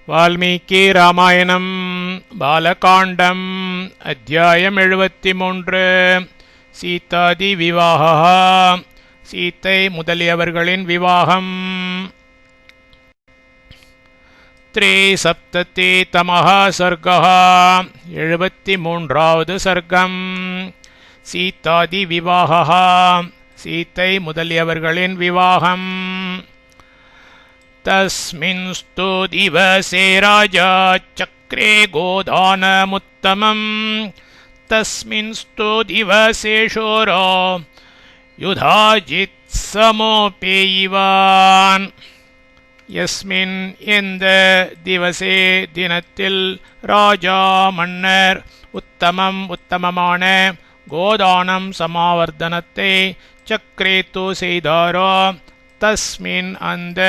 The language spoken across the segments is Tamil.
வால்மீகி ராமாயணம் பாலகாண்டம் அத்தியாயம் 73 சீதாதி விவாஹா சீத்தை முதலியவர்களின் விவாகம். த்ரிசப்ததி தமஹ சர்கः 73வது சர்க்கம். சீதாதி விவாஹா சீத்தை முதலியவர்களின் விவாகம். तस्मिंस्तु दिवसे राजा चक्रे गोदानमुत्तमम् तस्मिंस्तु दिवसे शूरो युधाजित् समोपेयिवान्. यस्मिन् எந்த திவசே தினத்தில் ராஜா மன்னர் உத்தமம் உத்தமமான கோதானம் சமாவர்த்தனத்தை சக்ரேத்து செய்தாரோ தஸ்மின் அந்த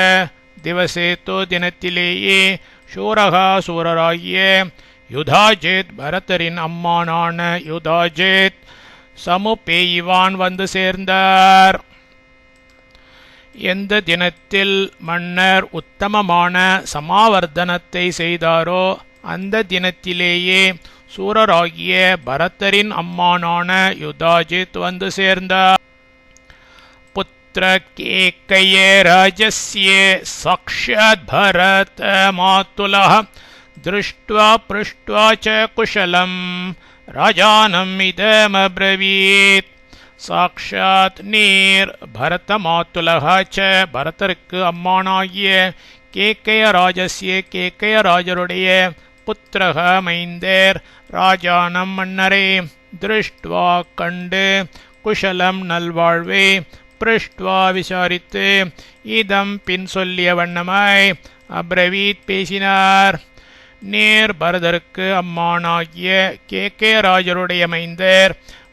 திவசேத்து தினத்திலேயே சூரகா சூரராகிய யுதாஜித் பரதரின் அம்மானான யுதாஜித் சமுபேயிவான் வந்து சேர்ந்தார். எந்த தினத்தில் மன்னர் உத்தமமான சமாவர்த்தனத்தை செய்தாரோ அந்த தினத்திலேயே சூரராகிய பரதரின் அம்மானான யுதாஜித் வந்து சேர்ந்தார். केकये राजस्य साक्षात् भरत मातुलः दृष्ट्वा पृष्ट्वा च कुशलं राजानम् इदमब्रवीत्. साक्षात् நீர் பரத மாத்துலக ச பரதருக்கு அம்மானாகிய கேக்கய ராஜஸ்ய கேக்கய ராஜருடைய புத்திரக மைந்தர் ராஜானம் மன்னரே திருஷ்டுவா கண்டு குஷலம் நல்வாழ்வே பிருஷ்டுவா விசாரித்து இதம் பின் சொல்லிய வண்ணமாய் அப்ரவீத் பேசினார். நேர் பரதருக்கு அம்மானாகிய கேக்கே ராஜருடைய மைந்தர்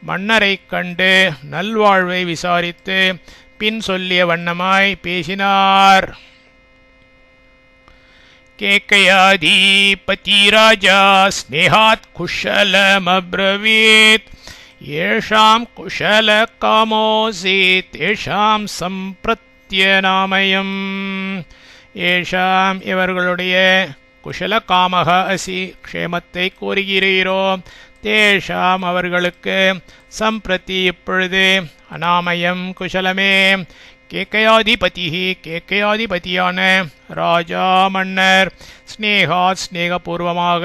மன்னரை கண்டு நல்வாழ்வை விசாரித்து பின் சொல்லிய வண்ணமாய் பேசினார். கேக்கயாதிபதி ராஜா ஸ்நேகாத் குஷலமப்ரவீத். येषां कुशलकामोऽसि तेषां सम्प्रत्यनामयम्. येषां இவர்களுடைய குஷலகாமக அசி க்ஷேமத்தை கோருகிறீரோ தேஷாம் அவர்களுக்கு சம்பிரதி இப்பொழுது அநாமயம் குஷலமே. கேக்கயாதிபதி கேக்கயாதிபதியான ராஜா மன்னர் ஸ்நேகாத் ஸ்நேகபூர்வமாக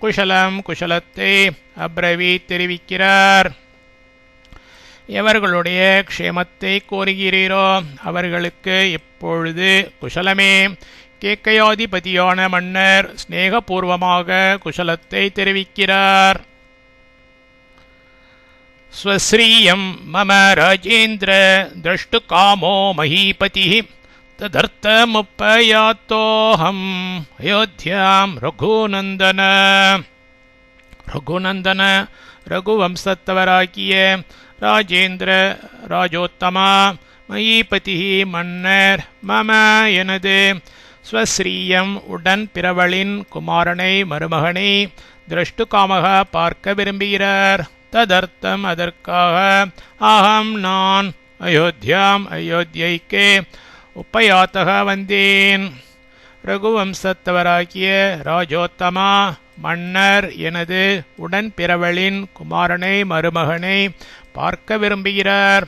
குஷலம் குஷலத்தை அப்ரவீத் தெரிவிக்கிறார். எவர்களுடைய க்ஷேமத்தை கோருகிறீரோ அவர்களுக்கு இப்பொழுது குஷலமே. கேக்கயாதிபதியான மன்னர் ஸ்நேகபூர்வமாக குஷலத்தை தெரிவிக்கிறார். ஸ்வஸ்ரீயம் மம ராஜேந்திர திரஷ்டு காமோ மஹீபதிः ததர்த்தமுப்பயாத்தோஹம் அயோத்தியாம் ரகுநந்தன. ரகுநந்தன ரகுவம்சத்தவராகிய ராஜேந்திர ராஜோத்தமா மயீபதி மன்னர் மம எனது ஸ்வஸ்ரீயம் உடன் பிறவளின் குமாரனை மருமகனை திரஷ்டு காமக பார்க்க விரும்புகிறார். ததர்த்தம் அதற்காக அகம் நான் அயோத்தியாம் அயோத்தியைக்கு உப்பயாத்தக வந்தேன். ரகுவம்சத்தவராகிய ராஜோத்தமா மன்னர் எனது உடன் பிறவளின் குமாரனை மருமகனை பார்க்க விரும்புகிறார்.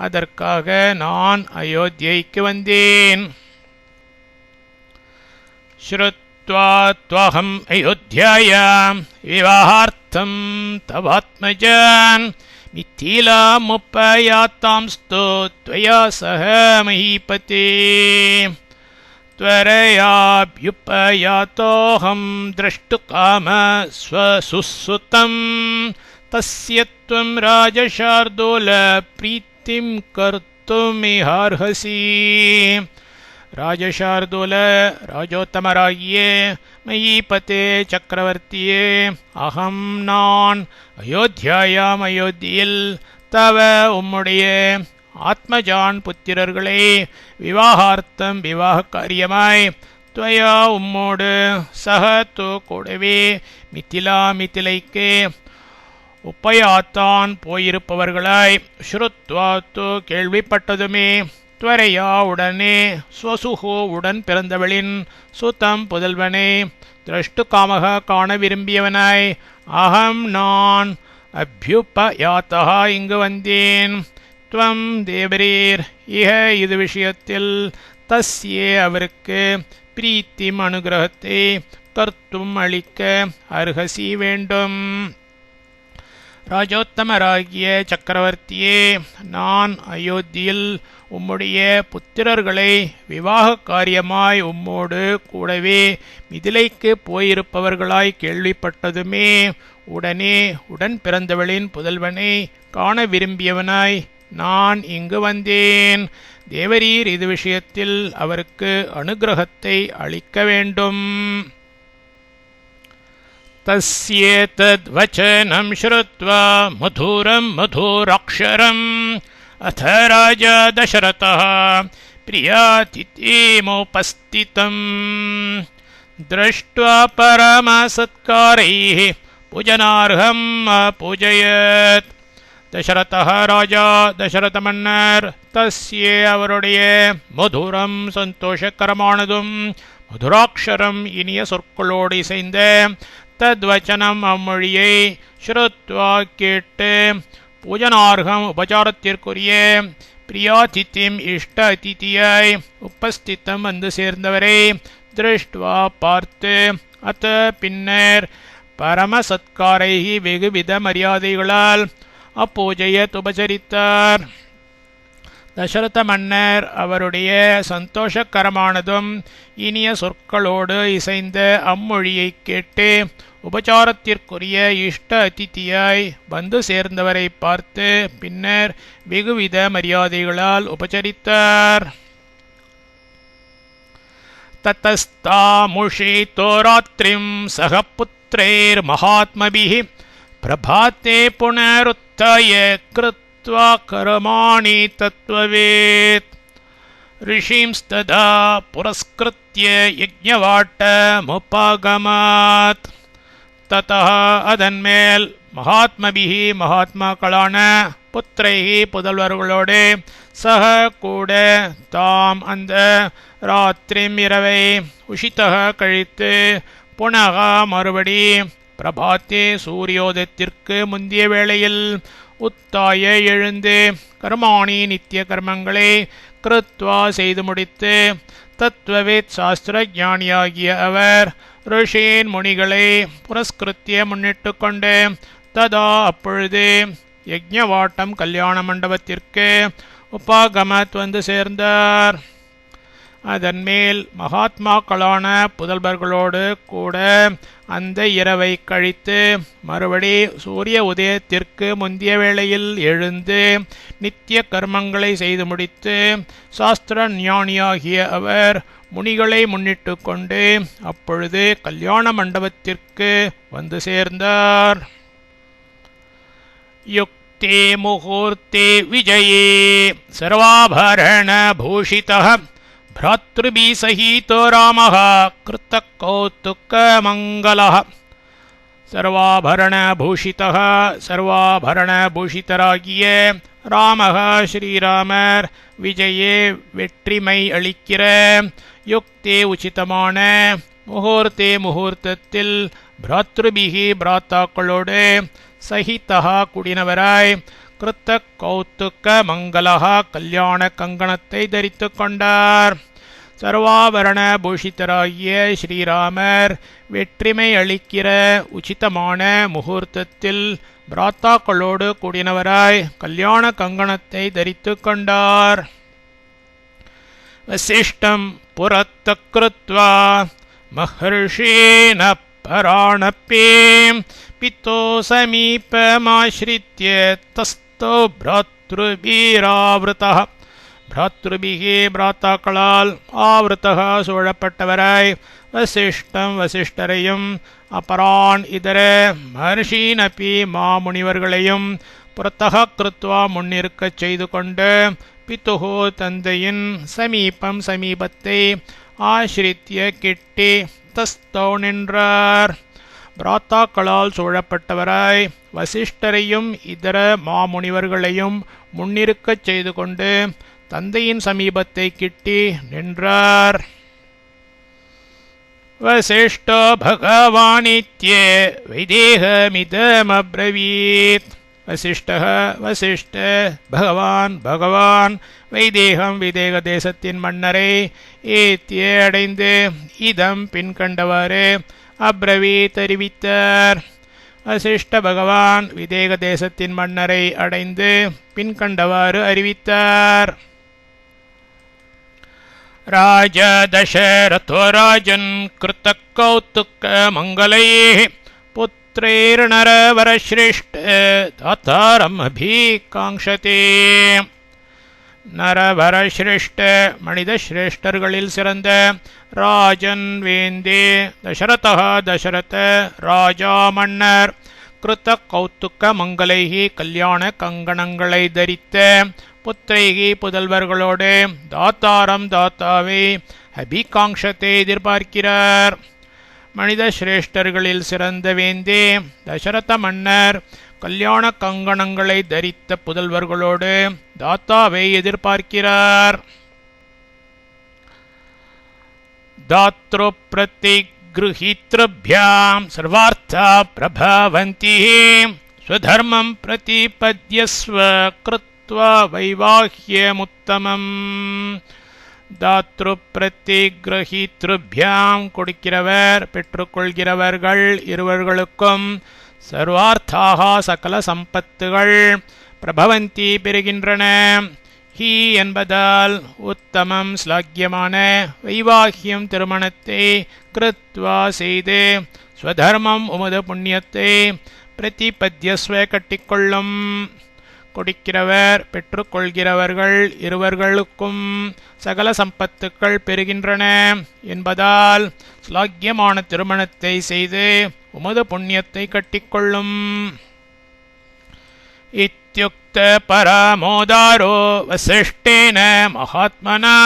அதற்காக நான் அயோத்தியைக்கு வந்தேன். ஸ்ருத்வா த்வஹம் அயோத்தியாயாம் விவாஹார்த்தம் தவாத்மஜான் மிथिलामुपयातांस्तु त्वया सह महीपते. त्वरयाभ्युपयातोऽहं द्रष्टुकाम स्वसुसुतं तस्य त्वं राजशार्दूल प्रीतिं कर्तुमिहार्हसि. ராஜசார்தூல ராஜோத்தமராகிய மயீபதே சக்கரவர்த்தியே அகம் நான் அயோத்தியாயாம் அயோத்தியில் தவ உம்முடைய ஆத்மஜான் புத்திரர்களை விவாகார்த்தம் விவாக காரியமாய் துவயா உம்மோடு சக தோ கூடவே மிथिला மிथिலைக்கு உப்பயாத்தான் போயிருப்பவர்களாய் ஸ்ருத்வா தோ கேள்விப்பட்டதுமே துவரையா உடனே ஸ்வசுகோ உடன் பிறந்தவளின் சுதம் புதல்வனை திரஷ்டு காமக காண விரும்பியவனாய் அகம் நான் அபியுபயாத்தா இங்கு வந்தேன். துவம் தேவரீர் இஹ இது விஷயத்தில் தஸ்யே அவருக்கு பிரீத்திம் அனுகிரகத்தை கர்த்தும் அளிக்க அருகசி வேண்டும். ராஜோத்தமராகிய சக்கரவர்த்தியே, நான் அயோத்தியில் உம்முடைய புத்திரர்களை விவாக காரியமாய் உம்மோடு கூடவே மிதிலைக்கு போயிருப்பவர்களாய் கேள்விப்பட்டதுமே உடனே உடன் பிறந்தவளின் புதல்வனை காண விரும்பியவனாய் நான் இங்கு வந்தேன். தேவரீர் இது விஷயத்தில் அவருக்கு அனுகிரகத்தை அளிக்க வேண்டும். தஸ்யேதத்வசனம் ஸ்ருத்வா மதுரம் மதுராக்ஷரம் அத ராஜா தசரதः பிரியாதிதிமுபஸ்திதம் திருஷ்ட்வா பரமசத்காரைः பூஜனார்ஹம் பூஜயத். தசரதः ராஜா தசரத மன்னர் தஸ்யே அவருடைய மதுரம் சந்தோஷகரமானதும் மதுராட்சரம் இனிய சொற்களோடு இசைந்த தத்வச்சனம் அம்மொழியை ஸ்ருத்வா கேட்டு பூஜனார்கம் உபச்சாரத்திற்குரிய பிரியாதித்திம் இஷ்ட அதிதியாய் உபஸ்தித்தம் வந்து சேர்ந்தவரை திருஷ்டுவா பார்த்து அத்த பின்னர் பரமசத்காரைஹி வெகுவித மரியாதைகளால் அப்பூஜையத் உபசரித்தார். தசரத மன்னர் அவருடைய சந்தோஷகரமானதும் இனிய சொற்களோடு இசைந்த அம்மொழியை கேட்டு உபச்சாரத்திற்குரிய இஷ்ட அதிதியாய் வந்து சேர்ந்தவரை பார்த்து பின்னர் வெகுவித மரியாதைகளால் உபசரித்தார். தத்தஸ்தாமுஷிதோ ராத்ரிம் சக புத்ரைர் மகாத்மபிஹ பிரபாத்தே புனருத்தாய கிருத்வா கர்மாணி தத்வவேத். ரிஷிம்ஸ்ததா புரஸ்கிருத்ய யஜ்ஞவாட்டமுபாகமாத். ததः அதன்மேல் மகாத்மபிஹி மகாத்மாக்களான புத்திரைஹி புதல்வர்களோடு சக கூட தாம் அந்த ராத்திரிம் இரவை உஷிதக கழித்து புனக மறுபடி பிரபாத்தே சூரியோதயத்திற்கு முந்திய வேளையில் உத்தாய எழுந்து கர்மாணி நித்திய கர்மங்களை கிருத்வா செய்து முடித்து தத்வவேத் சாஸ்திர ஞானியாகிய அவர் ரிஷீன் முனிகளை புரஸ்கிருத்திய முன்னிட்டு கொண்டு ததா அப்பொழுது யஜ்ஞவாட்டம் கல்யாண மண்டபத்திற்கு உபாகமத் வந்து சேர்ந்தார். அதன்மேல் மகாத்மாக்களான புதல்வர்களோடு கூட அந்த இரவை கழித்து மறுபடி சூரிய உதயத்திற்கு முந்திய வேளையில் எழுந்து நித்திய கர்மங்களை செய்து முடித்து சாஸ்திர ஞானியாகிய அவர் முனிகளை முன்னிட்டு கொண்டு அப்பொழுது கல்யாண மண்டபத்திற்கு வந்து சேர்ந்தார். யுக்தே முகூர்த்தே விஜயே சர்வாபரண பூஷிதः भ्रातृभि सहितो रामः कृतकौतुकमङ्गलः. सर्वाभरणभूषितः सर्वाभरणभूषितरागिய ராமக ஸ்ரீராமர் விஜயே வெற்றிமை அளிக்கிற யுக்தே உச்சிதமான முகூர்த்தே முகூர்த்தத்தில் பிராத்ருபிகி பிராத்தாக்களோடு சகிதா குடினவராய் கிருத்த கௌத்துக்க மங்களா கல்யாண கங்கணத்தை தரித்து கொண்டார். சர்வாபரண பூஷிதராகிய ஸ்ரீராமர் வெற்றிமை அளிக்கிற உச்சிதமான முகூர்த்தத்தில் பிராத்தாக்களோடு கூடினவராய் கல்யாண கங்கணத்தை தரித்து கொண்டார். வசிஷ்டம் புரத்த கிருத்வா மஹர்ஷேன பராணப்பே பித்தோ சமீபமாஸ்ரித்ய தஸ்தோ பிராத்ருபீராவிருதः. பிராத்ருபிகி பிராத்தாக்களால் ஆவிருத்தக சூழப்பட்டவராய் வசிஷ்டம் வசிஷ்டரையும் அபரான் இதர மஹர்ஷீனபி மாமுனிவர்களையும் புறத்தக கிருத்வா முன்னிருக்கச் செய்து கொண்டு பித்துஹோ தந்தையின் சமீபம் சமீபத்தை ஆசிரித்திய கிட்டி தஸ்தோ நின்றார். பிராத்தாக்களால் சூழப்பட்டவராய் வசிஷ்டரையும் இதர மாமுனிவர்களையும் முன்னிருக்கச் செய்து கொண்டு தந்தையின் சமீபத்தை கிட்டி நின்றார். வசிஷ்டோ பகவானித்யே வைதேகமிதமப்ரவீத். வசிஷ்ட பகவான் வைதேகம் விதேக தேசத்தின் மன்னரை ஏத்தியே அடைந்து இதம் பின்கண்டவாறு அப்ரவீத் அறிவித்தார். வசிஷ்ட பகவான் விதேக தேசத்தின் மன்னரை அடைந்து பின்கண்டவாறு அறிவித்தார். ராஜா தசரதோ ராஜன் கிருத்த கௌதுக்க மங்களைः புத்ரைர்நரவரஸ்ரேஷ்ட தாத்தாரம் அபிகாங்க்ஷதே. நரவரஸ்ரேஷ்ட மனித சிரேஷ்டர்களில் சிறந்த ராஜன் வேந்தே தசரத ராஜா மன்னர் கிருத்த கௌத்துக்க மங்களைகி கல்யாண கங்கணங்களை தரித்த புத்திரைகி புதல்வர்களோடு தாத்தாவை அபிகாங்க்ஷத்தை எதிர்பார்க்கிறார். மனித சிரேஷ்டர்களில் சிறந்த வேந்தே தசரத மன்னர் கல்யாண கங்கணங்களை தரித்த புதல்வர்களோடு தாத்தாவை எதிர்பார்க்கிறார். தாத்ரு பிரதிகிருஹித்ருப்யாம் சர்வார்த்தா பிரபவந்தி ஸ்வதர்மம் பிரதிபத்யஸ்வ கிருத்வா வைவாஹ்யமுத்தமம். தாத்ரு பிரதிகிருஹித்ருப்யாம் கொடுக்கிறவர் பெற்றுக்கொள்கிறவர்கள் இருவர்களுக்கும் சர்வார்த்தாக சகல சம்பத்துகள் பிரபவந்தி பெறுகின்றன. ஹி என்பதால் உத்தமம் ஸ்லாக்கியமான வைவாஹ்யம் திருமணத்தை கிருத்வா செய்து ஸ்வதர்மம் உமது புண்ணியத்தை பிரதிபத்யஸ்வ கட்டிக்கொள்ளும். கொடுக்கிறவர் பெற்றுக்கொள்கிறவர்கள் இருவர்களுக்கும் சகல சம்பத்துக்கள் பெறுகின்றன என்பதால் ஸ்லாக்கியமான திருமணத்தை செய்து உமது புண்ணியத்தை கட்டிக்கொள்ளும். இத்யுக்த பரமோதாரோ வசிஷ்டேன மகாத்மனா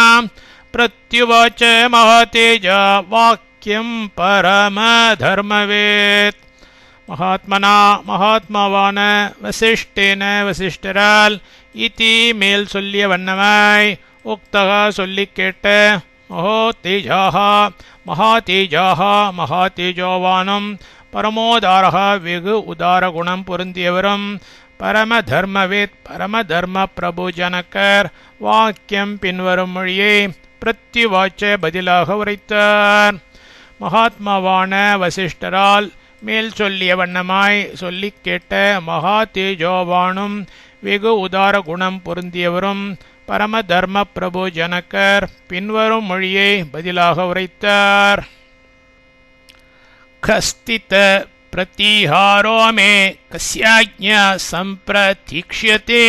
பிரத்யுவாச்ச மகாதேஜா வாக்கியம் பரமதர்மவேத். மகாத்மாவான வசிஷ்டேன வசிஷ்டரால் இதி மேல் சொல்லிய வண்ணமாய் உக்தகா சொல்லிக் கேட்ட மகாதேஜோவானும் பரமோதாரக வெகு உதார குணம் பொருந்தியவரும் பரமதர்மவேத் பரமதர்ம பிரபு ஜனகர் வாக்கியம் பின்வரும் மொழியை பிரத்யுவாச்ச பதிலாக உரைத்தார். மகாத்மாவான வசிஷ்டரால் மேல் சொல்லிய வண்ணமாய் சொல்லிக் கேட்ட மகா தேஜோவானும் வெகு உதார குணம் பொருந்தியவரும் பரமதர்ம பிரபு ஜனகர் பின்வரும் மொழியை பதிலாக உரைத்தார். கஸ்தித பிரதிஹாரோ மே கஸ்யாஜ்ஞா சம்பிரதீக்ஷ்யதே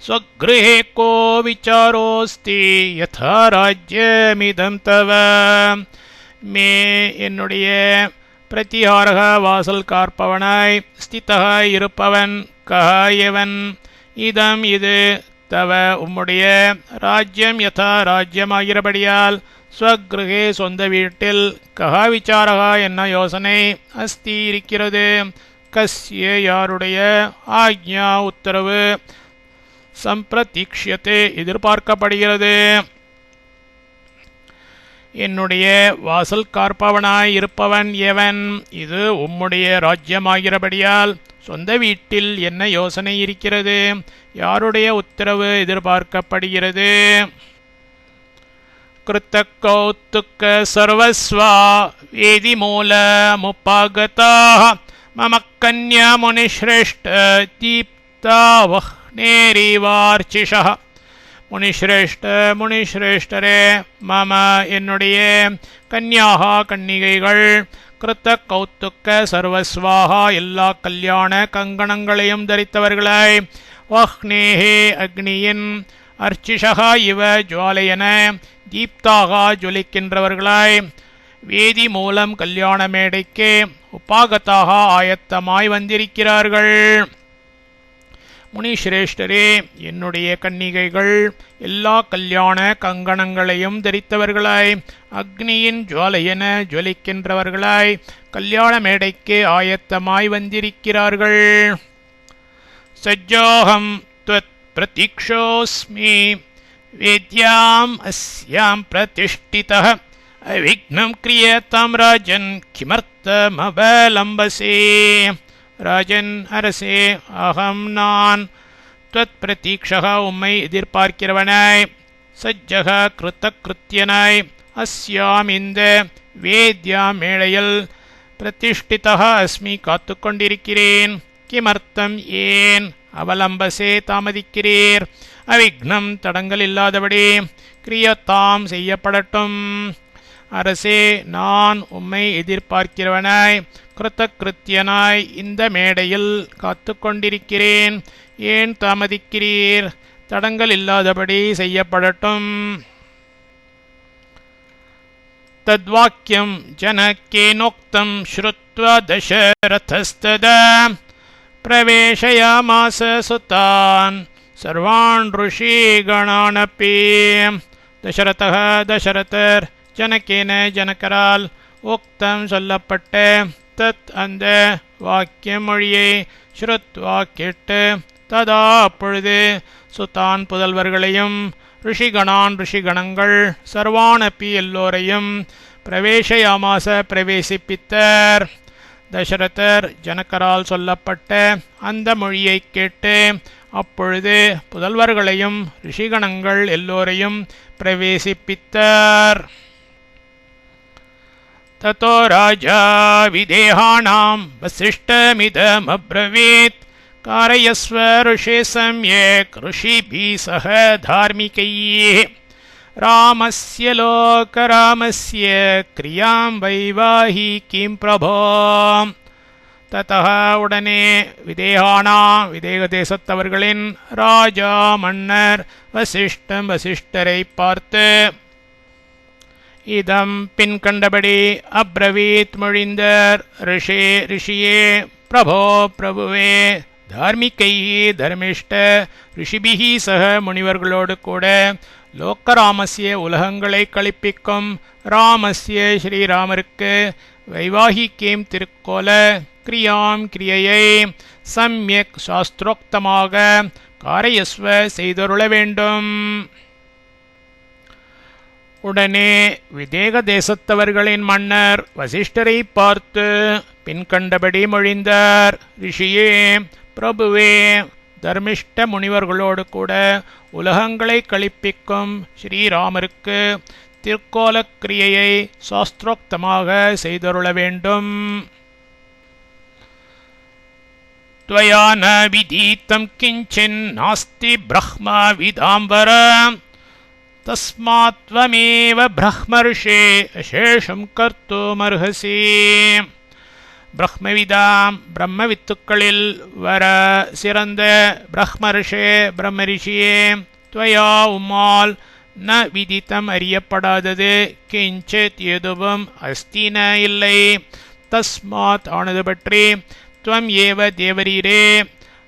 ஸ்வக்ருஹே கோ விசாரோஸ்தி யதா ராஜ்யமிதம் தவ. மே என்னுடைய பிரதிஹாரக வாசல் காற்பவனாய் ஸ்திதக இருப்பவன் கஹ எவன் இதம் இது தவ உம்முடைய ராஜ்யம் யதா ராஜ்யமாகிறபடியால் ஸ்வக்ருஹே சொந்த வீட்டில் கஹ விசாரகா என்ன யோசனை அஸ்தி இருக்கிறது. கஸ்ய யாருடைய ஆக்ஞா உத்தரவு சம்பிரதீக்ஷ்யத்தை எதிர்பார்க்கப்படுகிறது. என்னுடைய வாசல் காற்பவனாய் இருப்பவன் எவன் இது உம்முடைய ராஜ்யமாகிறபடியால் சொந்த வீட்டில் என்ன யோசனை இருக்கிறது யாருடைய உத்தரவு எதிர்பார்க்கப்படுகிறது. கிருத்த கௌத்துக்க சர்வஸ்வா வேதி மூல முப்பாகதாக மம கன்யா முனிஸ்ரேஷ்ட தீப்தா வஹ்னேரிவார்ச்சிஷ. முனிஸ்ரேஷ்டரே மம என்னுடைய கன்யாக கன்னிகைகள் கிருத்த கௌத்துக்க சர்வஸ்வாக எல்லா கல்யாண கங்கணங்களையும் தரித்தவர்களாய் வஹ்னேஹே அக்னியின் அர்ச்சிஷகா இவ ஜுவாலையன தீப்தாக ஜொலிக்கின்றவர்களாய் வேதி மூலம் கல்யாண மேடைக்கு உபாகத்தாக ஆயத்தமாய் வந்திருக்கிறார்கள். முனிஸ்ரேஷ்டரே என்னுடைய கன்னிகைகள் எல்லா கல்யாண கங்கணங்களையும் தரித்தவர்களாய் அக்னியின் ஜுவாலையென ஜொலிக்கின்றவர்களாய் கல்யாண மேடைக்கு ஆயத்தமாய் வந்திருக்கிறார்கள். சஜ்ஜோகம் த்வத் பிரதீக்ஷோஸ்மி वेद्याम् अस्यां प्रतिष्ठितः अविघ्नं क्रियतां राजन् किमर्थमवलम्बसे राजन् அரசே அகம் நான் त्वत् प्रतीक्षः உம்மை எதிர்பார்க்கிறவனாய் சஜ்ஜக கிருத்தகிருத்தியனாய் அஸ்யாம் இந்த வேத்யாம் மேளையில் பிரதிஷ்டிதः அஸ்மி காத்துக்கொண்டிருக்கிறேன் கிமர்த்தம் ஏன் அவலம்பசே தாமதிக்கிறீர் அவிக்னம் தடங்கள் இல்லாதபடி கிரியத்தாம் செய்யப்படட்டும் அரசே நான் உம்மை எதிர்பார்க்கிறவனாய் கிருத்தகிருத்தியனாய் இந்த மேடையில் காத்து கொண்டிருக்கிறேன் ஏன் தாமதிக்கிறீர் தடங்கள் இல்லாதபடி செய்யப்படட்டும் தத்வாக்கியம் ஜனகேனோக்தம் ஸ்ருத்வா தசரதஸ்ததா பிரவேசயாமாச சுதான் சர்வான் ऋषिगणानपि தசரதர் ஜனகேன ஜனகரால் உக்தம் சொல்லப்பட்ட தத் அந்த வாக்கிய மொழியை ஸ்ருத்வா கேட்டு ததா அப்பொழுது சுதான் புதல்வர்களையும் ऋषिगणங்கள் சர்வானப்பி எல்லோரையும் பிரவேசயாமாச பிரவேசிப்பித்தார் தசரதர் ஜனகரால் சொல்லப்பட்ட அந்த மொழியை கேட்டு அப்பொழுது புதல்வர்களையும் ऋषिगणங்கள் எல்லோரையும் பிரவேசிப்பித்தார் ततो राजा विदेहानां वसिष्ठमिदमब्रवीत् कारयस्व ऋषे सम्यक् ऋषिभिः सह धार्मिकैः रामस्य लोकरामस्य क्रियां वैवाहिकीं प्रभो ततः உடனே விதேகானா விதேக தேசத்தவர்களின் ராஜா மன்னர் வசிஷ்டரை பார்த்து இதம் பின் கண்டபடி அப்ரவீத் மொழிந்தார் ரிஷியே பிரபோ பிரபுவே தார்மிகை தர்மிஷ்ட ரிஷிபிஹி சக முனிவர்களோடு கூட லோக்கராமஸ்ய உலகங்களை கழிப்பிக்கும் ராமஸ்ய ஸ்ரீராமருக்கு வைவாகிக்கேம் திருக்கோல கிரியாம் கிரியையை சம்யக் சாஸ்திரோக்தமாக காரயஸ்வ செய்தருள வேண்டும் உடனே விதேக தேசத்தவர்களின் மன்னர் வசிஷ்டரை பார்த்து பின்கண்டபடி மொழிந்தார் ரிஷியே பிரபுவே தர்மிஷ்ட முனிவர்களோடு கூட உலகங்களை கழிப்பிக்கும் ஸ்ரீராமருக்கு திருக்கோலக் கிரியையை சாஸ்திரோக்தமாக செய்தருள வேண்டும் त्वया न विदितं किञ्चिन् नास्ति ब्रह्मा विदाम्बर तस्मात् त्वमेव ब्रह्मर्षे अशेषं कर्तुमर्हसि பிரம்மவிதாம் பிரம்மவித்துக்களில் வர சிறந்த பிரம்மர்ஷே பிரம்மரிஷியே துவயா உம்மால் ந விதித்தம் அறியப்படாதது கிஞ்சித் எதுவும் அஸ்தின இல்லை தஸ்மாத் ஆனது பற்றி துவம் ஏவ தேவரீரே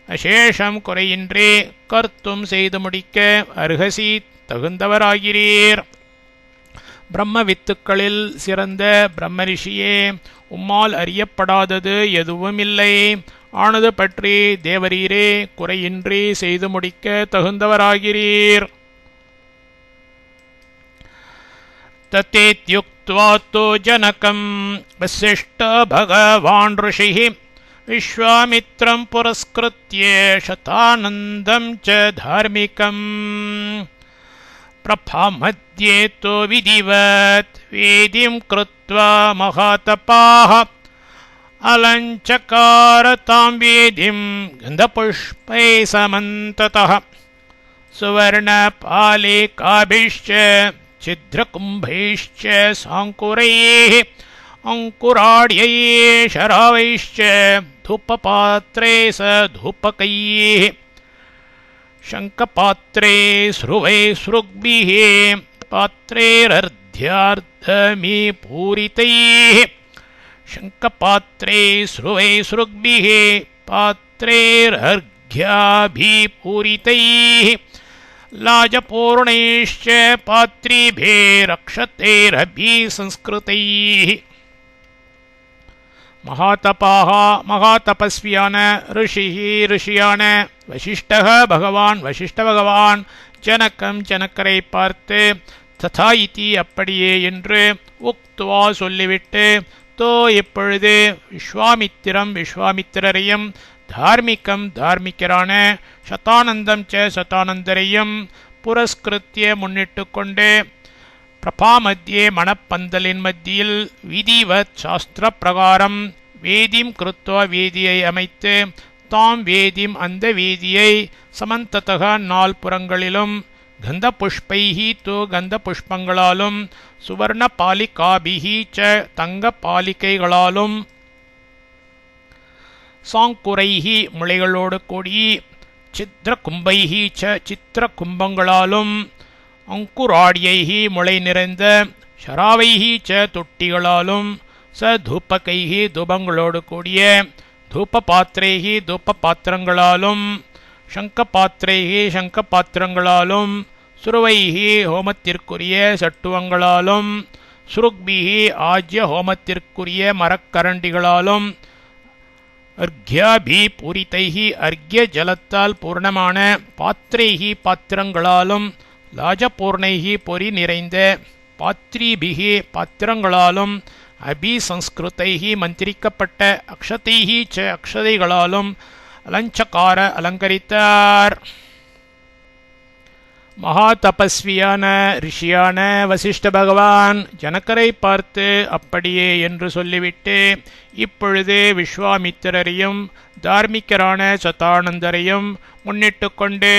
அசேஷம் குறையின்றி கர்த்தும் செய்து முடிக்க அருகசி தகுந்தவராகிறீர் பிரம்ம வித்துக்களில் சிறந்த பிரம்மரிஷியே உம்மால் அறியப்படாதது எதுவும் இல்லை ஆனது பற்றி தேவரீரே குறையின்றி செய்து முடிக்க தகுந்தவராகிறீர் தத்தேத்யுக்த்வா தோ ஜனகம் வசிஷ்ட பகவான் ऋषिः விஸ்வாமித்ரம் புரஸ்கிருத்ய சதானந்தம் ச தார்மிகம் प्रभामध्ये तो विधिवत् वेदिं कृत्वा महातपाः अलञ्चकारतां वेदिं गन्धपुष्पैः समन्ततः सुवर्णपालिकाभिश्च छिद्रकुम्भैश्च साङ्कुरैः अङ्कुराड्यैः शरावैश्च धूपपात्रे स धूपकैः शङ्खपात्रे स्रुवैस्रुग्भिः पात्रैरर्ध्यार्धमीपूरितैः शङ्खपात्रे स्रुवैस्रुग्भिः पात्रैरर्घ्याभिपूरितैः लाजपूर्णैश्च पात्रीभिः रक्षतैरभिसंस्कृतैः மகாதபாக மகாதபஸ்வியான ரிஷியான வசிஷ்டக பகவான் வசிஷ்ட பகவான் ஜனகம் ஜனக்கரை பார்த்து ததா இதி அப்படியே என்று உக்துவா சொல்லிவிட்டு தோ இப்பொழுது விஸ்வாமித்திரம் விஸ்வாமித்திரரையும் தார்மிகம் தார்மிகரான சதானந்தம் சதானந்தரையும் புரஸ்கிருத்திய முன்னிட்டு கொண்டு பிரபா மத்தியே மணப்பந்தலின் மத்தியில் விதிவத் சாஸ்திர பிரகாரம் வேதிம் கிருத்வா வேதியை அமைத்து தாம் வேதிம் அந்த வேதியை சமந்ததக நால்புறங்களிலும் கந்த புஷ்பைஹி தோ கந்த புஷ்பங்களாலும் சுவர்ண பாலிகாபிஹி ச தங்க பாலிகைகளாலும் சாங்குரைஹி முளைகளோடு கூடி சித்திர கும்பைஹி ச சித்திர கும்பங்களாலும் அங்குராடியைஹி முளை நிறைந்த ஷராவைஹி ச தொட்டிகளாலும் ச தூபகைஹி தூபங்களோடு கூடிய தூப பாத்திரைஹி தூப பாத்திரங்களாலும் சங்க பாத்திரைஹி சங்க பாத்திரங்களாலும் சுருவைஹி ஹோமத்திற்குரிய சட்டுவங்களாலும் சுருக்பிஹி ஆஜ்ய ஹோமத்திற்குரிய மரக்கரண்டிகளாலும் அர்க்யாபி பூரிதைஹி அர்க்ய ஜலத்தால் பூர்ணமான பாத்திரைஹி பாத்திரங்களாலும் லாஜபூர்ணைஹி பொறி நிறைந்த பாத்ரீபிஹி பாத்திரங்களாலும் அபிசம்ஸ்கிருதைஹி மந்திரிக்கப்பட்ட அக்ஷதைஹி ச அக்ஷதைகளாலும் அலஞ்சகார அலங்கரித்தார். மகா தபஸ்வியான ரிஷியான வசிஷ்ட பகவான் ஜனக்கரை பார்த்து அப்படியே என்று சொல்லிவிட்டு இப்பொழுது விஸ்வாமித்திரரையும் தார்மிகரான சதானந்தரையும் முன்னிட்டு கொண்டு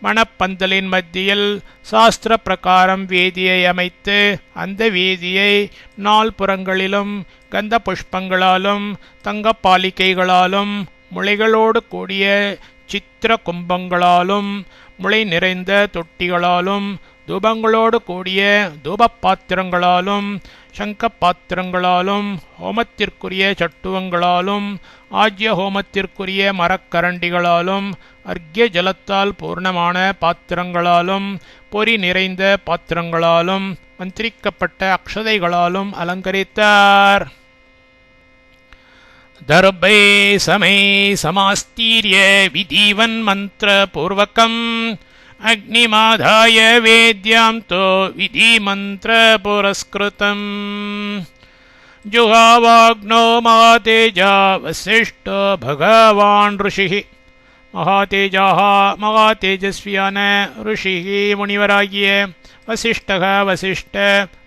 மணப்பந்தலின் மத்தியில் சாஸ்திர பிரகாரம் வேதியை அமைத்து அந்த வேதியை நால்புறங்களிலும் கந்த புஷ்பங்களாலும் தங்க பாலிகைகளாலும் முளைகளோடு கூடிய சித்திர கும்பங்களாலும் முளை நிறைந்த தொட்டிகளாலும் தூபங்களோடு கூடிய தூபப்பாத்திரங்களாலும் சங்க பாத்திரங்களாலும் ஹோமத்திற்குரிய சட்டுவங்களாலும் ஆஜ்ய ஹோமத்திற்குரிய மரக்கரண்டிகளாலும் அர்க்ய ஜலத்தால் பூர்ணமான பாத்திரங்களாலும் பொறி நிறைந்த பாத்திரங்களாலும் மந்திரிக்கப்பட்ட அக்ஷதைகளாலும் அலங்கரித்தார். தர்பை சமை சமாஸ்தீர்ய விதிவன் மந்திர பூர்வகம் அக்னிமாதாய வேத்யாம் தோ விதி மந்திர புரஸ்கிருதம் ஜுஹாவாக்னோ மகாதேஜா வசிஷ்டோ பகவான் ருஷிஹி. மகாதேஜாக மகாதேஜஸ்வியான ருஷிஹி முனிவராகிய வசிஷ்டக வசிஷ்ட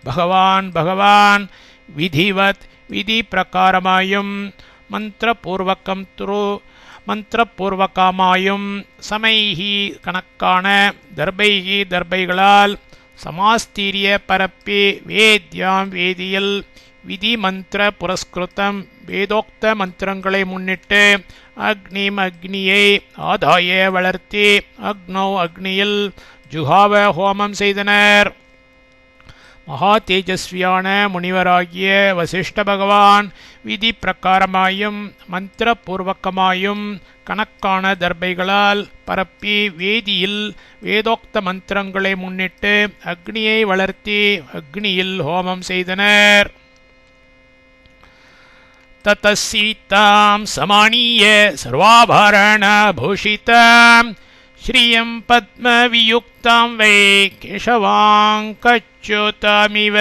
பகவான் பகவான் விதிவத் விதி பிரகாரமாயும் மந்திரபூர்வகம் துரு மந்திரபூர்வகமாயும் சமைஹி கணக்கான தர்பைஹி தர்பைகளால் சமாஸ்தீரிய பரப்பி வேத்யாம் வேதியில் விதி மந்திர புரஸ்கிருதம் வேதோக்த மந்திரங்களை முன்னிட்டு அக்னிம் அக்னியை ஆதாய வளர்த்தி அக்னோ அக்னியில் ஜுஹாவ ஹோமம் செய்தனர். மகா தேஜஸ்வியான முனிவராகிய வசிஷ்ட பகவான் விதி பிரகாரமாயும் மந்திரபூர்வகமாயும் கணக்கான தர்பைகளால் பரப்பி வேதியில் வேதோக்த மந்திரங்களை முன்னிட்டு அக்னியை வளர்த்தி அக்னியில் ஹோமம் செய்தனர். ததசீதாம் சமானிய சர்வாபரண பூஷிதாம் ஸ்ரீயம் பத்மவியுக்தாம் வை கேசவாங்கச்யுதமிவ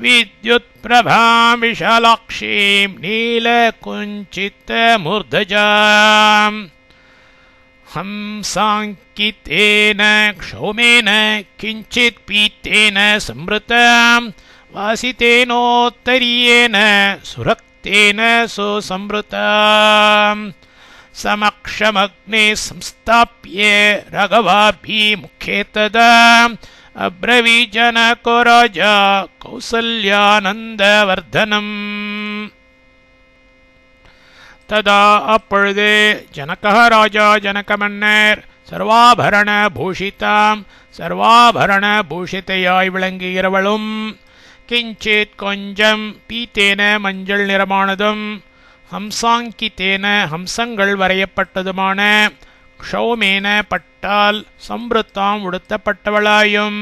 வித்யுத்பிரபாம் விஷாலாக்ஷீம் நீலகுஞ்சிதமூர்தஜாம் ஹம்சாங்கிதேன க்ஷௌமேன கிஞ்சித் பீத்தேன சம்ருதாம் வாசிதேனோத்தரியேன சுரக்தேன சுசம்ருதாம் समक्षमग्ने संस्थाप्य रघवाभिमुखे तदा अब्रवीजनको राजा कौसल्यानन्दवर्धनम्. तदा அப்பொழுது ஜனக ராஜா ஜனக மன்னர் சர்வாபரண பூஷிதாம் சர்வாபரண பூஷிதையாய் விளங்குகிறவளும் கிஞ்சித் கொஞ்சம் பீத்தேன மஞ்சள் நிறமானதும் ஹம்சாங்கிதேன ஹம்சங்கள் வரையப்பட்டதுமான க்ஷௌமேன பட்டால் சம்ருத்தாம் உடுத்தப்பட்டவளாயும்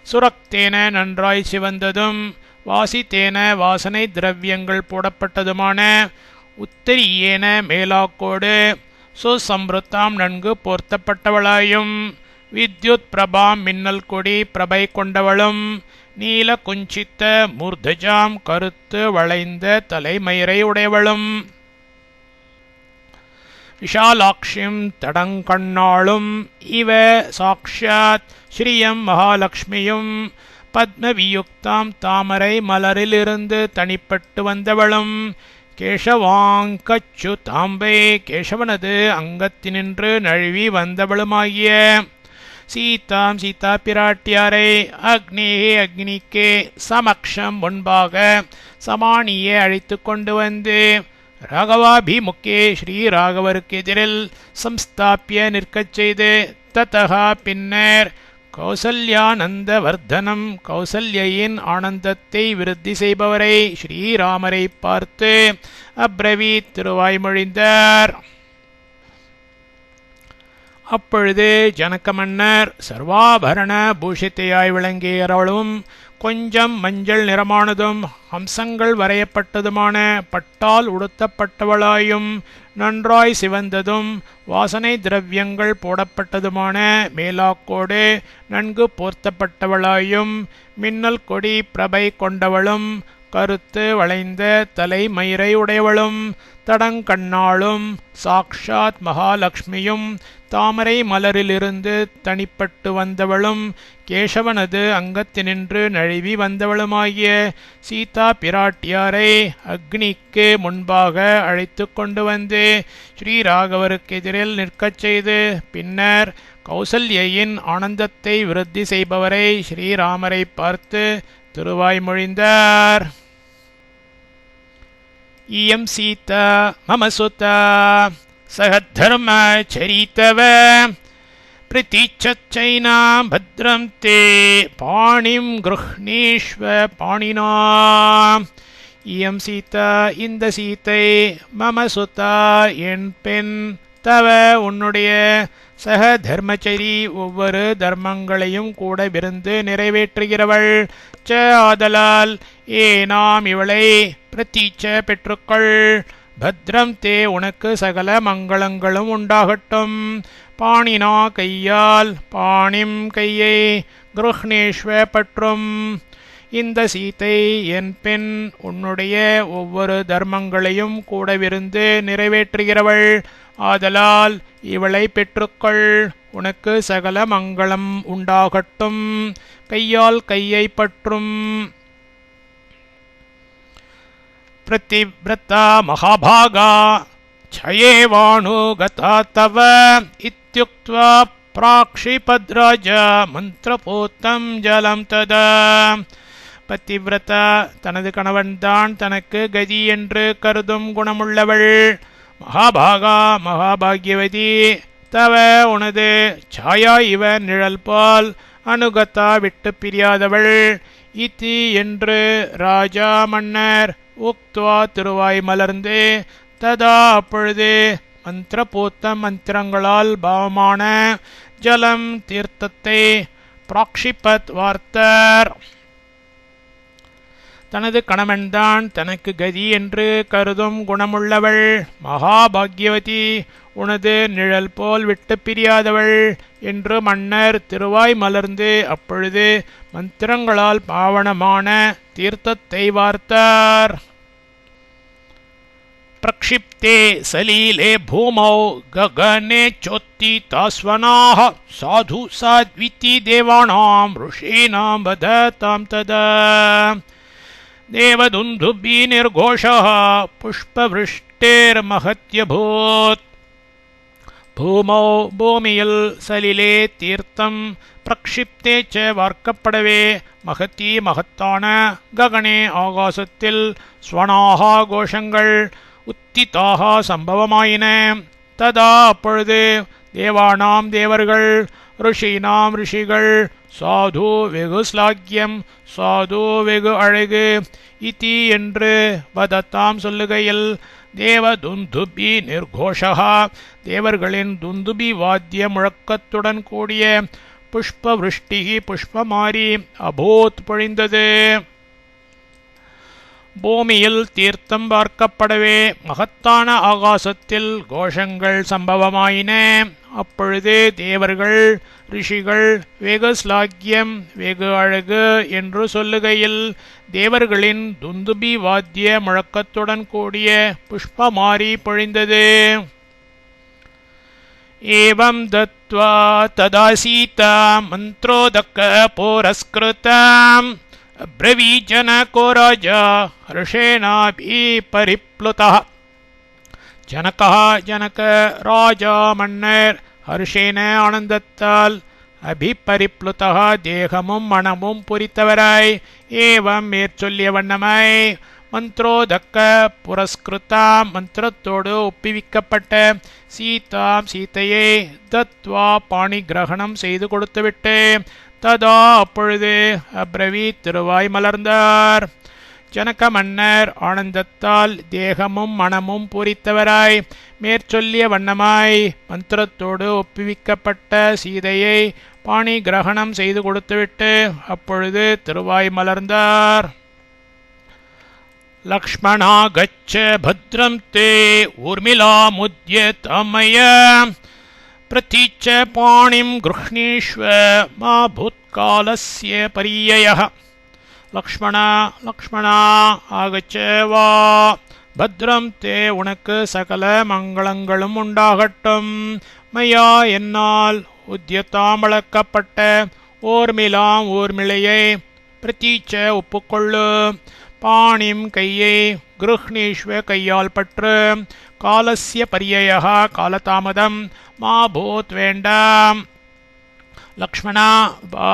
சுரக்தேன நன்றாய் சிவந்ததும் வாசித்தேன வாசனை திரவியங்கள் போடப்பட்டதுமான உத்தரியேன மேலாக்கோடு சுசம்ருத்தாம் நன்கு போர்த்தப்பட்டவளாயும் வித்யுத் பிரபாம் மின்னல் கொடி பிரபை கொண்டவளும் நீல குஞ்சித்த மூர்தஜாம் கருத்து வளைந்த தலைமயிரை உடையவளும் விஷாலாக்ஷிம் தடங்கண்ணாளும் இவ சாக்ஷாத் ஸ்ரீயம் மகாலட்சுமியும் பத்மவியுக்தாம் தாமரை மலரிலிருந்து தனிப்பட்டு வந்தவளும் கேசவாங்கச்சு தாம்பே கேசவனது அங்கத்தினின்று நழுவி வந்தவளுமாகிய சீதாம் சீதா பிராட்டியாரை அக்னிக்கே சமக்ஷம் முன்பாக சமானியே அழைத்து கொண்டு வந்து ராகவாபிமுக்கே ஸ்ரீ ராகவருக்கு எதிரில் சம்ஸ்தாபிய நிற்கச் செய்து ததா பின்னர் கௌசல்யானந்த வர்தனம் கௌசல்யின் ஆனந்தத்தை விருத்தி செய்பவரை ஸ்ரீராமரை பார்த்து அப்ரவீத் திருவாய்மொழிந்தார். அப்பொழுது ஜனக மன்னர் சர்வாபரண பூஷித்தையாய் விளங்கியவளும் கொஞ்சம் மஞ்சள் நிறமானதும் ஹம்சங்கள் வரையப்பட்டதுமான பட்டால் உடுத்தப்பட்டவளாயும் நன்றாய் சிவந்ததும் வாசனை திரவியங்கள் போடப்பட்டதுமான மேலாக்கோடு நன்கு போர்த்தப்பட்டவளாயும் மின்னல் கொடி பிரபை கொண்டவளும் கருத்து வளைந்த தலைமயிரை உடையவளும் தடங்கண்ணாளும் சாக்ஷாத் மகாலட்சுமியும் தாமரை மலரிலிருந்து தனிப்பட்டு வந்தவளும் கேசவனது அங்கத்தினின்று நழுவி வந்தவளுமாகிய சீதா பிராட்டியாரை அக்னிக்கு முன்பாக அழைத்து கொண்டு வந்து ஸ்ரீராகவருக்கு எதிரில் நிற்கச் செய்து பின்னர் கௌசல்யின் ஆனந்தத்தை விருத்தி செய்பவரை ஸ்ரீராமரை பார்த்து திருவாய்மொழிந்தார். இயம் சீதா மம சுதா சகதர்ம சரிதவ பிரதீச்சைனா பத்ரம் தே பாணிம் கிருஹ்ணீஷ்வ பாணினா. இயம் சீதா இந்த சீத்தை மம சுதா என் பெண் தவ உன்னுடைய சக தர்மச்சரி ஒவ்வொரு தர்மங்களையும் கூட விருந்து நிறைவேற்றுகிறவள் ச ஆதலால் நாம் இவளை பிரதீட்ச பெற்றுக்கொள். பத்ரம் தே உனக்கு சகல மங்களங்களும் உண்டாகட்டும். பாணினா கையால் பாணிம் கையை கிருஹ்ணேஷ்வ பற்றும். இந்த சீத்தை என் பெண் உன்னுடைய ஒவ்வொரு தர்மங்களையும் கூடவிருந்து நிறைவேற்றுகிறவள் ஆதலால் இவளை பெற்றுக்கொள். உனக்கு சகல மங்களம் உண்டாகட்டும். கையால் கையை பற்றும். பிரதிவ்ரதா மகாபாகா சயேவாணுகதா தவ இத்யுக்த்வா பிராக்ஷிபத்ராஜ மந்திரபூத்தம் ஜலம் ததா. பத்திவிரதா தனது கணவன்தான் தனக்கு கதி என்று கருதும் குணமுள்ளவள். மகாபாகா மகாபாகியவதி தவ உனது சாயா இவ நிழல் பால் அனுகதா விட்டு பிரியாதவள். இதி என்று ராஜா மன்னர் உக்த்வா திருவாய் மலர்ந்து ததா அப்பொழுது மந்திரபூத்த மந்திரங்களால் பாவமான ஜலம் தீர்த்தத்தை பிராக்ஷிபத் வார்த்தர். தனது கணவன்தான் தனக்கு கதி என்று கருதும் குணமுள்ளவள். மகாபாகியவதி உனது நிழல் போல் விட்டு பிரியாதவள் என்று மன்னர் திருவாய் மலர்ந்து அப்பொழுது மந்திரங்களால் பாவனமான தீர்த்தத்தை வார்த்தார். பிரக்ஷிப்தே சலீலே பூமௌ ககனே சோத்தி தாஸ்வனாஹ சாது சாத்விதி தேவானாம் ருஷீனாம் வததாம் ததா. தேவதுந்துபி நிர்கோஷः புஷ்பவிருஷ்டேர்மஹத்யபூத். பூமௌ பூமியில் சலிலே தீர்த்தம் பிரக்ஷிப்தே ச வார்க்கப்படவே மகத்தி மகத்தான ககனே ஆகாசத்தில் ஸ்வனாகா கோஷங்கள் உத்திதாக சம்பவமாயின. ததா அப்பொழுது தேவானாம் தேவர்கள் ருஷீனாம் ரிஷிகள் சாது வெகு ஸ்லாக்கியம் சாது வெகு அழகு இதி என்று வதத்தாம் சொல்லுகையில் தேவதுந்துபி நிர்கோஷா தேவர்களின் துந்துபி வாத்திய முழக்கத்துடன் கூடிய புஷ்பவிருஷ்டி புஷ்பமாரி அபூத் பொழிந்தது. பூமியில் தீர்த்தம் பார்க்கப்படவே மகத்தான ஆகாசத்தில் கோஷங்கள் சம்பவமாயின. அப்பொழுது தேவர்கள் ரிஷிகள் வெகு ஸ்லாக்கியம் வெகு அழகு என்று சொல்லுகையில் தேவர்களின் துந்துபி வாத்திய முழக்கத்துடன் கூடிய புஷ்பமாரி பொழிந்தது. ஏவம் தத்வா ததா சீதா மந்த்ரோதக்க புரஸ்கிருதம் அப்ரவீத் ஜனகோ ராஜா ஹர்ஷேனாபி பரிப்ளுதः. ஜனக ராஜா மன்னர் ஹர்ஷேன ஆனந்தத்தால் அபிபரிப்ளுதः தேகமும் மனமும் பூரித்தவராய் ஏவம் மேற்சொல்லிய வண்ணமாய் மந்த்ரோதக்க புரஸ்கிருதாம் மந்திரத்தோடு ஒப்புவிக்கப்பட்ட சீதாம் சீதையை தத்வா பாணி கிரகணம் செய்து கொடுத்துவிட்டு ததா அப்பொழுது அப்ரவீத் திருவாய் மலர்ந்தார். ஜனக மன்னர் ஆனந்தத்தால் தேகமும் மனமும் பூரித்தவராய் மேற்சொல்லிய வண்ணமாய் மந்திரத்தோடு ஒப்புவிக்கப்பட்ட சீதையை பாணி கிரகணம் செய்து கொடுத்துவிட்டு அப்பொழுது திருவாய் மலர்ந்தார். லக்ஷ்மணா கச்ச பத்ரம் தே ஊர்மிளாமுத்யதமய பிரதீச்ச பாணிம் கிருஹ்ணீஷ்வ மா பூத்காலஸ்ய பரியயः. லக்ஷ்மணா ஆகச்ச வா, பத்ரம் தே உனக்கு சகல மங்களங்களும் உண்டாகட்டும். மயா என்னால் உத்யதாம் வளர்க்கப்பட்ட ஊர்மிளாம் ஊர்மிளையை பிரதீச்ச ஒப்புக்கொள்ளு. பாணிம் கையை கிருஹ்ணீஷ்வ கையால் பற்று. காலஸ்ய பரியயः காலதாமதம் மா பூத் வேண்டாம். லக்ஷ்மணா வா,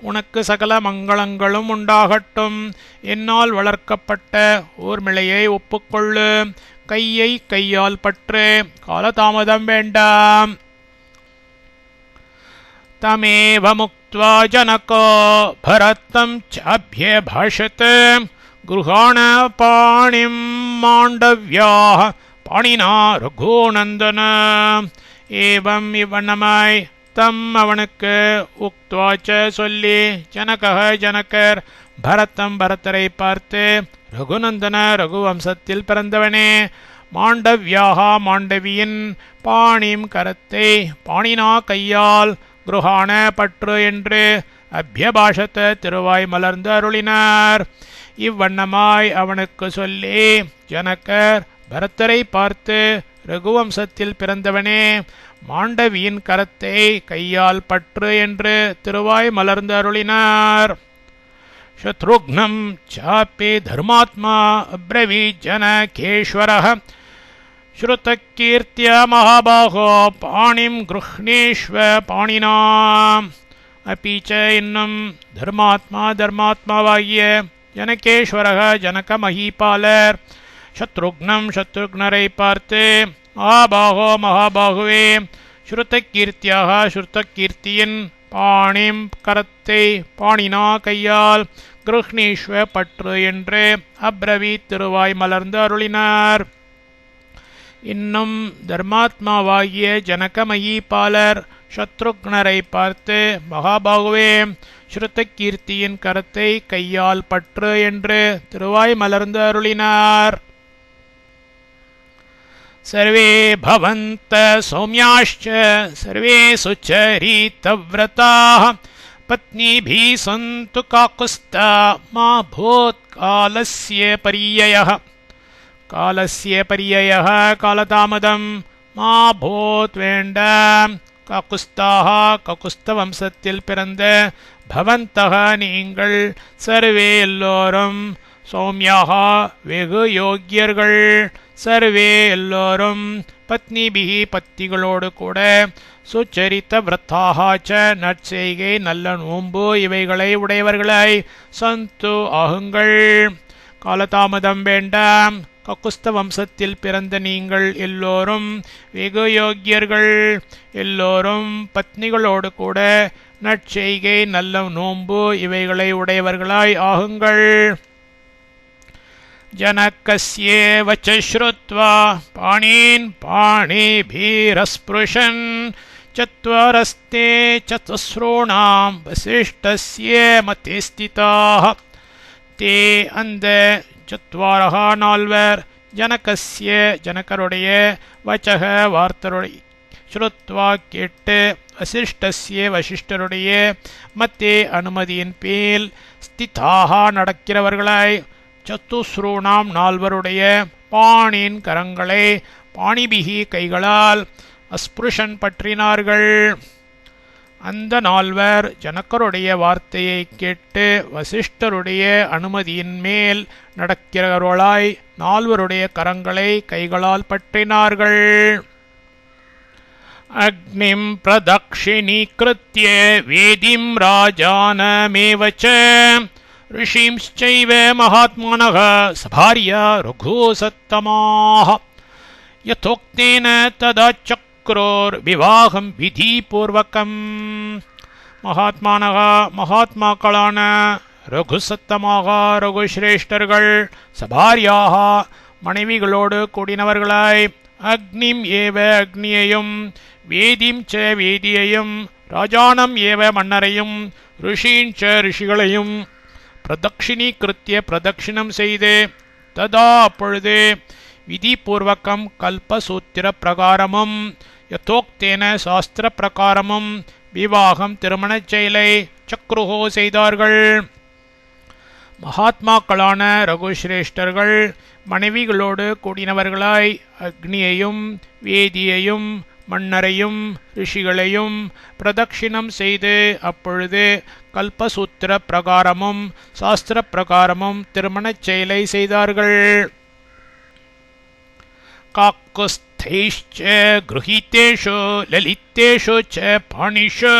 உனக்கு சகல மங்களங்களும் உண்டாகட்டும். என்னால் வளர்க்கப்பட்ட ஊர்மிளையை ஒப்புக்கொள்ளு. கையை கையால் பற்று. காலதாமதம் வேண்டாம். தமேவ முக்த்வா ஜனகோ பரதம் சாப்யபாஷத் குருஹாண பாணிம் மாண்டவ்யாः பாணினா ரகுநந்தன. ஏவம் இவ்வண்ணமாய் தம் அவனுக்கு உக்த்வாச்ச சொல்லி ஜனகர் பரதம் பரதரை பார்த்து ரகுநந்தன ரகுவம்சத்தில் பிறந்தவனே மாண்டவ்யாக மாண்டவியின் பாணிம் கரத்தை பாணினா கையால் குருஹான பற்று என்று அபியபாஷத்த திருவாய் மலர்ந்து அருளினார். இவ்வண்ணமாய் அவனுக்கு சொல்லி ஜனகர் பரதரை பார்த்து ரகுவம்சத்தில் பிறந்தவனே மாண்டவியின் கரத்தை கையால் பற்று என்று திருவாய் மலர்ந்து அருளினார். சத்ருக்னம் சாப்பி தர்மாத்மா அப்ரவீத் ஜனகேஸ்வரः ஸ்ருதகீர்த்திய மகாபாகோ பாணிம் கிருஹ்ணீஷ்வ பாணினா. அப்பீச்ச இன்னும் தர்மாத்மாவாகிய ஜனகேஸ்வரः ஜனக மகீபாலர் சத்ருக்னம் சத்ருக்னரை பார்த்து மகாபாகோ மகாபாகுவே ஸ்ருதகீர்த்தியாக ஸ்ருதகீர்த்தியின் பாணிம் கரத்தை பாணினா கையால் கிருஹ்ணீஷ்வ பற்று என்று அப்ரவீத் திருவாய் மலர்ந்து அருளினார். இன்னும் தர்மாத்மாவாகிய ஜனக மகீபாலர் சத்ருக்னரை பார்த்து மகாபாகுவே ஸ்ருதகீர்த்தியின் கரத்தை கையால் பற்று என்று திருவாய் மலர்ந்து அருளினார். சர்வே பவந்த சௌமியாஷ்ச சர்வே சுச்சரிதவ்ரதாः பத்னிபிः சந்து காகுஸ்தா மா பூத் காலஸ்ய பரியயः. காலஸ்ய பரியயः காலதாமதம் மா பூத் வேண்டாம். காகுஸ்தாக ககுஸ்த வம்சத்தில் பிறந்த பவந்தக நீங்கள் சர்வே எல்லோரும் சௌமியாக வெகு யோக்கியர்கள் சர்வே எல்லோரும் பத்னிபிகி பத்திகளோடு கூட சுச்சரித்த விரத்தாகாச்ச நற்செய்கை நல்ல நோன்பு இவைகளை உடையவர்களாய் சந்து ஆகுங்கள். காலதாமதம் வேண்டாம். ககுஸ்த வம்சத்தில் பிறந்த நீங்கள் எல்லோரும் வெகு யோக்கியர்கள் எல்லோரும் பத்னிகளோடு கூட நற்செய்கை நல்ல நோன்பு இவைகளை உடையவர்களாய் ஆகுங்கள். जनकस्येव च श्रुत्वा पाणीन् पाणिभिरस्पृशन् चत्वारस्ते चतुस्रूणां वसिष्ठस्य मते स्थिताः. ते அந்த சத்வாரஹ நால்வர் ஜனகஸ்ய ஜனகருடைய வச்சக வார்த்தருடைய ஸ்ருத்வா கேட்டு வசிஷ்டஸ்ய வசிஷ்டருடைய மத்தே அனுமதியின் பேல் ஸ்திதாக நடக்கிறவர்களாய் சத்துஸ்ரூணாம் நால்வருடைய பாணின் கரங்களை பாணிபிகி கைகளால் அஸ்பிருஷன் பற்றினார்கள். அந்த நால்வர் ஜனகருடைய வார்த்தையை கேட்டு வசிஷ்டருடைய அனுமதியின் மேல் நடக்கிறவர்களாய் நால்வருடைய கரங்களை கைகளால் பற்றினார்கள். அக்னிம் பிரதக்ஷிணீக்ருத்ய வேதிம் ராஜானமேவ ச ऋषींश्चैव महात्मानः सभार्या रघुसत्तमाः यथोक्तेन तदा चक्रोर्विवाहं विधिपूर्वकम्. மகாத்மானக மகாத்மாக்களான ரகுசத்தமாக ரகுஸ்ரேஷ்டர்கள் சபாரியாக மனைவிகளோடு கூடினவர்களாய் அக்னிம் ஏவ அக்னியையும் வேதிம் ச வேதியையும் ராஜானம் ஏவ மன்னரையும் ரிஷீன் ச ரிஷிகளையும் பிரதக்ஷிணீகிருத்திய பிரதக்ஷிணம் செய்து ததா அப்பொழுது விதிபூர்வகம் கல்பசூத்திர பிரகாரமும் யதோக்தேன சாஸ்திர பிரகாரமும் விவாகம் திருமணச் செயலை சக்ருஹோ செய்தார்கள். மகாத்மாக்களான ரகுஸ்ரேஷ்டர்கள் மனைவிகளோடு கூடினவர்களாய் அக்னியையும் வேதியையும் மன்னரையும் ரிஷிகளையும் பிரதக்ஷிணம் செய்து அப்பொழுது கல்பசூத்திர பிரகாரமும் சாஸ்திர பிரகாரமும் திருமணச் செயலை செய்தார்கள். காக்குஸ்தைஷ்ச கிருஹீதேஷு லலிதேஷு ச பாணிஷு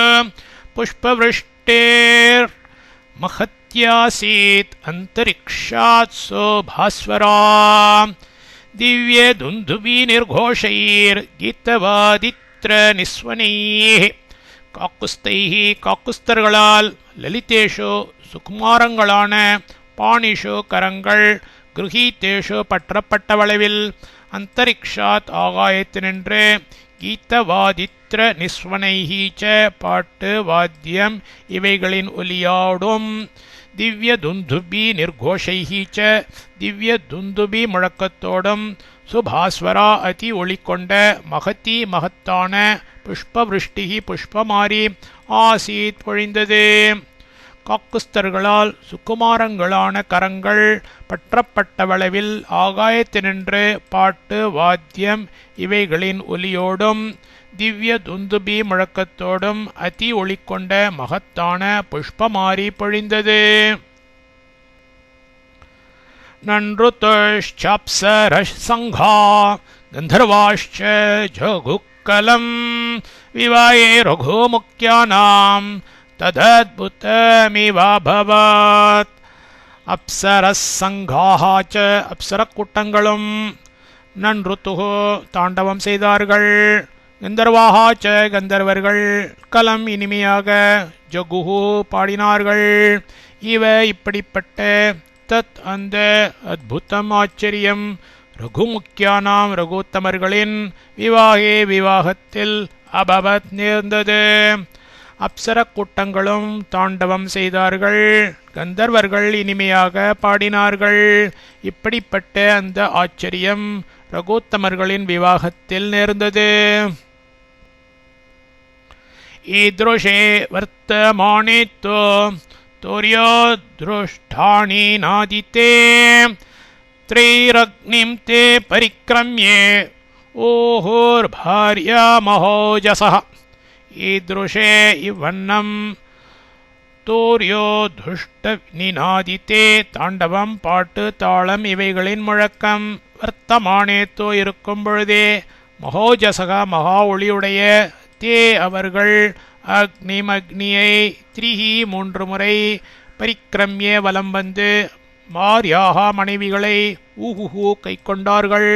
புஷ்பவ்ருஷ்டேர் மஹத்யாசீத் அந்தரிக்ஷாத் சோபாஸ்வரா திவ்ய துந்துபி நிர்கோஷைர் கீதவாதித்ர நிஸ்வனைஹ். காக்குஸ்தைஹி காக்குஸ்தர்களால் லலிதேஷு சுகுமாரங்களான பாணிஷு கரங்கள் கிருஹீதேஷு பற்றப்பட்டவளவில் அந்தரிக்ஷாத் ஆகாயத்தினின்று கீதவாதித்ர நிஸ்வனைஹி ச பாட்டு வாத்தியம் இவைகளின் ஒலியாடும் திவ்ய துந்துபி நிர்கோஷைஹி ச திவ்ய துந்துபி முழக்கத்தோடும் சுபாஸ்வரா அதி ஒளிக்கொண்ட மகதி மகத்தான புஷ்பவிருஷ்டிகி புஷ்பமாரி ஆசீத் பொழிந்தது. காக்குஸ்தர்களால் சுகுமாரங்களான கரங்கள் பற்றப்பட்டவளவில் ஆகாயத்தினின்று பாட்டு வாத்தியம் இவைகளின் ஒலியோடும் திவ்ய துந்துபி முழக்கத்தோடும் அதி ஒளிக்கொண்ட மகத்தான புஷ்பமாரி பொழிந்தது. நன்ருதோஷ்சாப்சரஸ் சங்கா கந்தர்வாஷ்ச ஜகுக்கலம் விவாயே ரகுமுக்யானாம் ததத்புதமிவபவத். அப்சரஸ் சங்காஹ ச அப்சரக்கூட்டங்களும் நன்ருத்துஹு தாண்டவம் செய்தார்கள். கந்தர்வாஹா ச கந்தர்வர்கள் கலம் இனிமையாக ஜகுஹு பாடினார்கள். இவ இப்படிப்பட்ட தத் அந்த அத்புதம் ஆச்சரியம் ரகுமுக்கியானாம் ரகுத்தமர்களின் விவாகே விவாகத்தில் அபவத் நேர்ந்தது. அப்சர கூட்டங்களும் தாண்டவம் செய்தார்கள். கந்தர்வர்கள் இனிமையாக பாடினார்கள். இப்படிப்பட்ட அந்த ஆச்சரியம் ரகுத்தமர்களின் விவாகத்தில் நேர்ந்தது. ஈத்ருஷே வர்த்தமானே தோர்யோத்ருஷ்டாணி நாதிதே த்ரைரக்னிம் தே பரிக்ரம்யே ஓஹோர்பார்யா மஹோஜசஹ. ஈத்ருஷே இவ்வண்ணம் தோர்யோதுஷ்ட நிநாதித்தே தாண்டவம் பாட்டு தாளம் இவைகளின் முழக்கம் வர்த்தமானேத்தோ இருக்கும் பொழுதே மகோஜசக மகா ஒளியுடைய தே அவர்கள் அக்னிம் அக்னியை த்ரிஹி 3 முறை பரிக்கிரமிய வலம் வந்து மார்யாக மனைவிகளை ஊஹுஹு கை கொண்டார்கள்.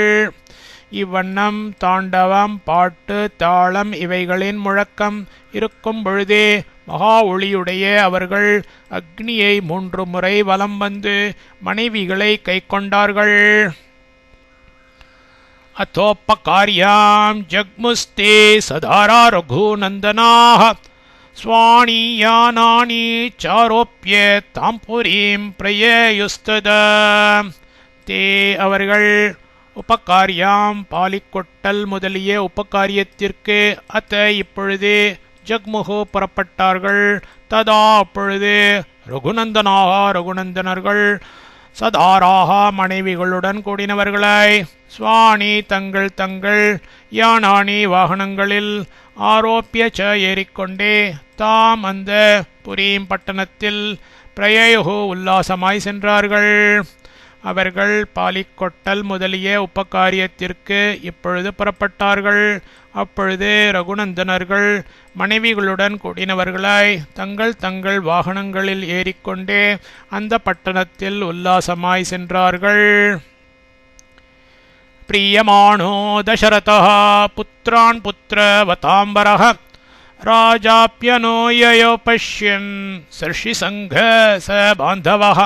இவ்வண்ணம் தாண்டவம் பாட்டு தாளம் இவைகளின் முழக்கம் இருக்கும் பொழுதே மகா ஒளியுடைய அவர்கள் அக்னியை 3 முறை வலம் வந்து மனைவிகளை கை கொண்டார்கள். அத்தோப்பகாரியாம் ஜக்முஸ்தே சதாரா ரகுநந்தனாஹ ஸ்வாணியானானி சாரோப்ய தாம்புரீம் பிரயயுஸ்தத. தே அவர்கள் உபகாரியாம் பாலிக்கொட்டல் முதலிய உபகாரியத்திற்கு அத்த இப்பொழுது ஜக்முகு புறப்பட்டார்கள். ததா அப்பொழுது ரகுநந்தனர்கள் சதாராக மனைவிகளுடன் கூடினவர்களாய் ஸ்வாணி தங்கள் தங்கள் யானானி வாகனங்களில் ஆரோப்பிய ஏறிக்கொண்டே தாம் அந்த புரீம் பட்டணத்தில் பிரயோகு உல்லாசமாய் சென்றார்கள். அவர்கள் பாலிக்கொட்டல் முதலிய உபகாரியத்திற்கு இப்பொழுது புறப்பட்டார்கள். அப்பொழுது ரகுநந்தனர்கள் மனைவிகளுடன் கூடினவர்களாய் தங்கள் தங்கள் வாகனங்களில் ஏறிக்கொண்டே அந்த பட்டணத்தில் உல்லாசமாய் சென்றார்கள். பிரியமானோ தசரதः புத்ரான் புத்திரவதாம்பரः ராஜாப்யனோயயோ பஷ்யன் சர்ஷிசங்க ச பாந்தவः.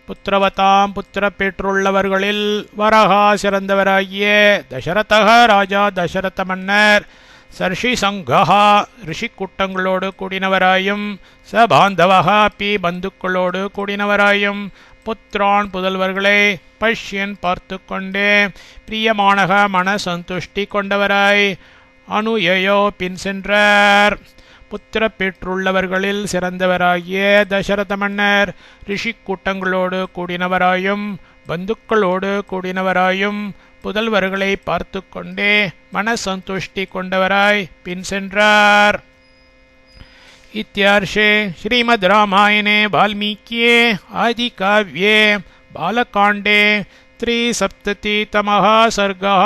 புத்திரவதாம் புத்திர பெற்றுள்ளவர்களில் வரகா சிறந்தவராகிய தசரதக ராஜா தசரத மன்னர் சர்ஷி சங்கஹா ரிஷி கூட்டங்களோடு கூடினவராயும் சபாந்தவகா பி பந்துக்களோடு கூடினவராயும் புத்திரான் புதல்வர்களை பஷ்யன் பார்த்து கொண்டே பிரியமானக மன சந்துஷ்டி கொண்டவராய் அனுயயோ பின் சென்றார். புத்திர பெற்றுள்ளவர்களில் சிறந்தவராகிய தசரத மன்னர் ரிஷி கூட்டங்களோடு கூடினவராயும் பந்துக்களோடு கூடினவராயும் புதல்வர்களை பார்த்து கொண்டே மன சந்துஷ்டி கொண்டவராய் பின் சென்றார். இத்தியார்ஷே ஸ்ரீமத் ராமாயணே வால்மீகியே ஆதி காவ்யே பாலகாண்டே 370 सर्गः।